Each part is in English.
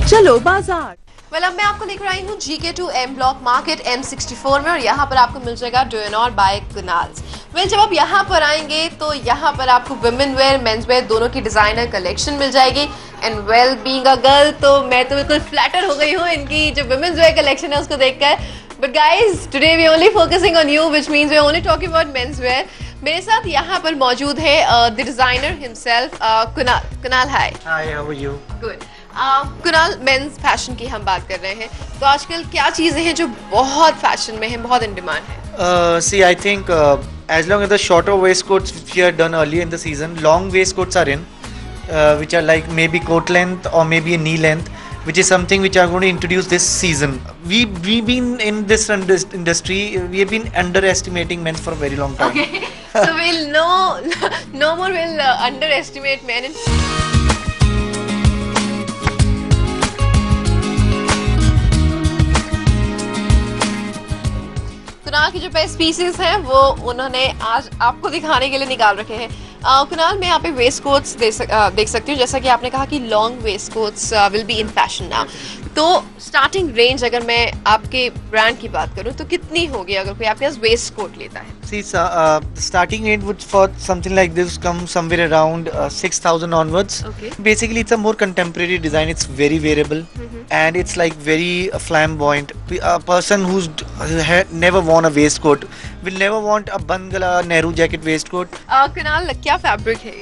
चलो बाजार। अब मैं आपको लेकर आई हूँ GK2 M block market M64 में और यहाँ पर आपको मिल जाएगा डोयनोर बाय कुनाल्स। जब आप यहाँ पर आएंगे तो यहाँ पर आपको वुमेन वेयर मेंस वेयर दोनों की डिजाइनर कलेक्शन मिल जाएगी। And well being a girl तो मैं तो बिल्कुल फ्लैटर हो गई हूँ इनकी जो वुमेन्स वेयर कलेक्शन है उसको देखकर। But guys today we only focusing on you which means we only talking about men's wear. मेरे साथ यहाँ पर मौजूद है the designer himself Kunal. Hi how are you? Good. Kunal, men's fashion की हम बात कर रहे हैं तो आजकल क्या चीजें हैं जो बहुत फैशन में हैं, बहुत इन डिमांड है? See, I think as long as the shorter waistcoats which we had done earlier in the season, long waistcoats are in, which are like maybe coat length or maybe a knee length, which is something which I'm going to introduce this season. We've been in this industry, we have been underestimating men for a very long time. Okay. So we'll no more will underestimate men. Kunal की जो best pieces हैं वो उन्होंने आज आपको दिखाने के लिए निकाल रखे हैं। कुनाल, मैं यहाँ पे वेस्ट कोट्स देख सकती हूँ। जैसा कि आपने कहा कि long waist coats will be in fashion now, तो स्टार्टिंग रेंज अगर मैं आपके ब्रांड की बात करूँ तो कितनी होगी अगर कोई आपके पास वेस्ट कोट लेता है? See, starting range would for something like this come somewhere around 6,000 onwards. Okay. Basically, it's a more contemporary design. It's very wearable and it's like very flamboyant. A person who's never worn a waistcoat will never want a Bangala Nehru jacket waistcoat. Kunal, क्या fabric है?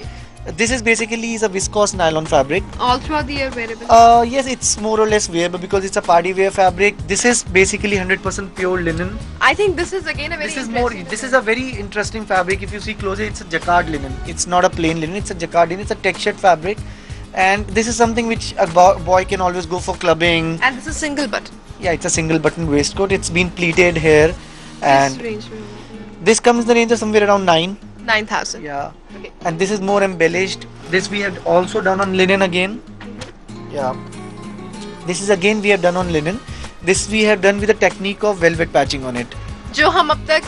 This is basically a viscose nylon fabric. All throughout the year wearable? Yes, it's more or less wearable because it's a party wear fabric. This is basically 100% pure linen. I think this is again a very This is a very interesting fabric. If you see closer, it's a jacquard linen. It's not a plain linen. It's a jacquard linen. It's a textured fabric, and this is something which a boy can always go for clubbing. And this is single button. Yeah, it's a single button waistcoat. It's been pleated here, and This range this comes in the range of somewhere around 9,000. Yeah. Okay. And this is more embellished. This we have also done on linen again. Yeah. This is again we have done on linen. This we have done with the technique of velvet patching on it. जो हम अब तक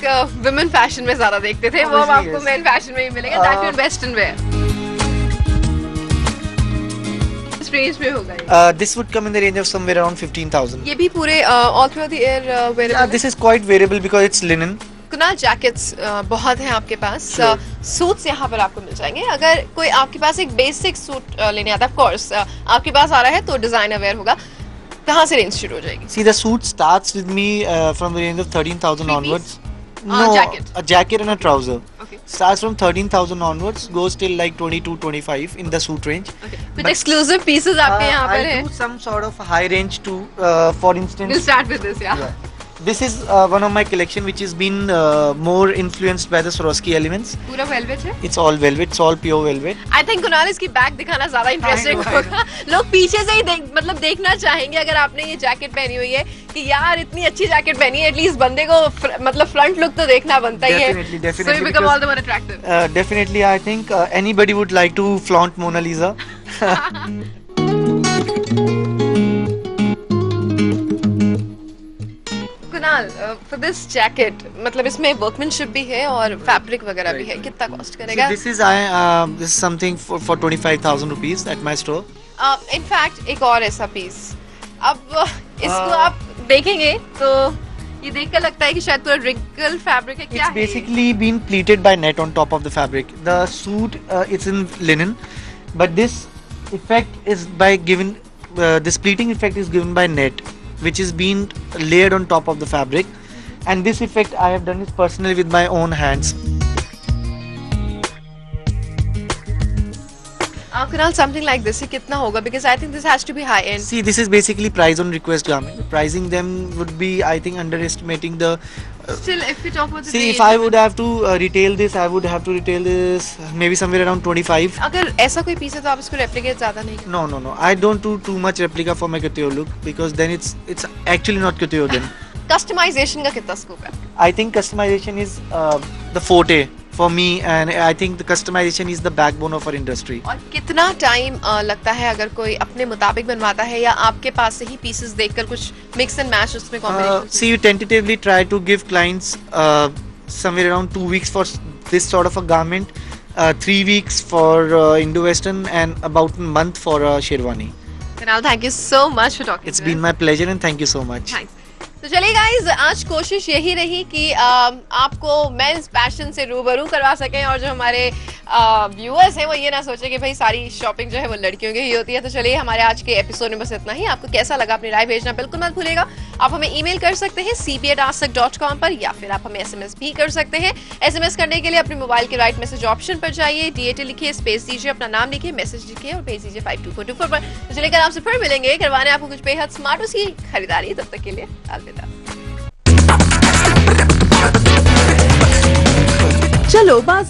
women fashion में ज्यादा देखते थे वो अब Obviously, आपको yes. मेन फैशन में ही मिलेगा। दैट इन वेस्टर्न वेयर इस रेंज में होगा ये। This would come in the range of somewhere around 15,000. ये भी पूरे all through the year Yeah, wearable. this is quite variable because it's linen. Kunal, jackets बहुत हैं आपके पास। सूट्स यहाँ पर आपको मिल जाएंगे। अगर कोई आपके पास एक बेसिक सूट लेने आता है, ऑफ कोर्स आपके पास आ रहा है तो डिजाइनर वेयर होगा, कहाँ से रेंज शुरू हो जाएगी? See, the suit starts with me from the range of 13,000 Three onwards. piece? No, Jacket. a jacket and a trouser. Okay. Starts from 13,000 onwards, goes till like 22, 25 in the suit range. Okay. कुछ exclusive pieces आपके यहाँ पर I हैं? do some sort of high range too. For instance, We'll start with this, yeah. this is one of my collection which has been more influenced by the Swarovski elements. पूरा velvet है? It's all velvet. It's all pure velvet. I think Kunal इसकी back दिखाना ज्यादा interesting I know. होगा। लोग पीछे से ही देखना चाहेंगे अगर आपने ये जैकेट पहनी हुई है कि यार इतनी अच्छी जैकेट पहनी है, एटलीस्ट बंदे को मतलब फ्रंट लुक तो देखना बनता ही है। Definitely, So you become because- all the more attractive. Definitely, I think anybody would like to flaunt Mona Lisa. Kunal, for this jacket मतलब इसमें वर्कमैनशिप भी है और फैब्रिक वगैरह भी है, कितना कॉस्ट So करेगा? this is something for 25,000 rupees at my store. In fact एक और ऐसा पीस, अब इसको आप देखेंगे तो ये देखकर लगता है कि शायद पूरा रिंकल फैब्रिक है। क्या It's है ये? basically been pleated by net on top of the fabric. The suit it's in linen, but this effect is by given this pleating effect is given by net, which is being layered on top of the fabric, and this effect I have done it personally with my own hands. Kunal, something like this कितना होगा? Because I think this has to be high end. See, this is basically price on request garment. Pricing them would be, I think, underestimating the. Still, if we talk about the See, range, if I would have to retail this, I would have to retail this maybe somewhere around 25. अगर ऐसा कोई piece है तो आप इसको replicate ज्यादा नहीं करते? No. I don't do too much replica for my couture look because then it's actually not couture then. Customisation का कितना स्कोप है? I think customization is the forte for me, and I think the customization is the backbone of our industry. और कितना time लगता है अगर कोई अपने मुताबिक बनवाता है या आपके पास से ही पीसेस देखकर कुछ मिक्स एंड मैच उसमें combination? See, you tentatively try to give clients somewhere around 2 weeks for this sort of a garment, 3 weeks for Indo-Western, and about a month for Sherwani. Kunal, thank you so much for talking It's to been us. my pleasure and thank you so much. Thanks. तो चलिए guys, आज कोशिश यही रही कि आपको mains fashion से रूबरू करवा सकें और जो हमारे व्यूअर्स हैं वो ये ना सोचे कि भाई सारी शॉपिंग जो है वो लड़कियों की ही होती है। तो चलिए हमारे आज के एपिसोड में बस इतना ही। आपको कैसा लगा अपनी राय भेजना बिल्कुल मत भूलिएगा। आप हमें ईमेल कर सकते हैं cp@asktak.com पर, या फिर आप हमें एसएमएस भी कर सकते हैं। एसएमएस करने के लिए अपने मोबाइल के राइट मैसेज ऑप्शन पर जाइए, DAT लिखिए, स्पेस दीजिए, अपना नाम लिखिए, मैसेज लिखिए और भेज दीजिए 52424 पर। तो चलिए कल आपसे फिर मिलेंगे, करवाने आपको कुछ बेहद स्मार्ट उसकी खरीदारी। तब तक के लिए अलविदा। चलो बाज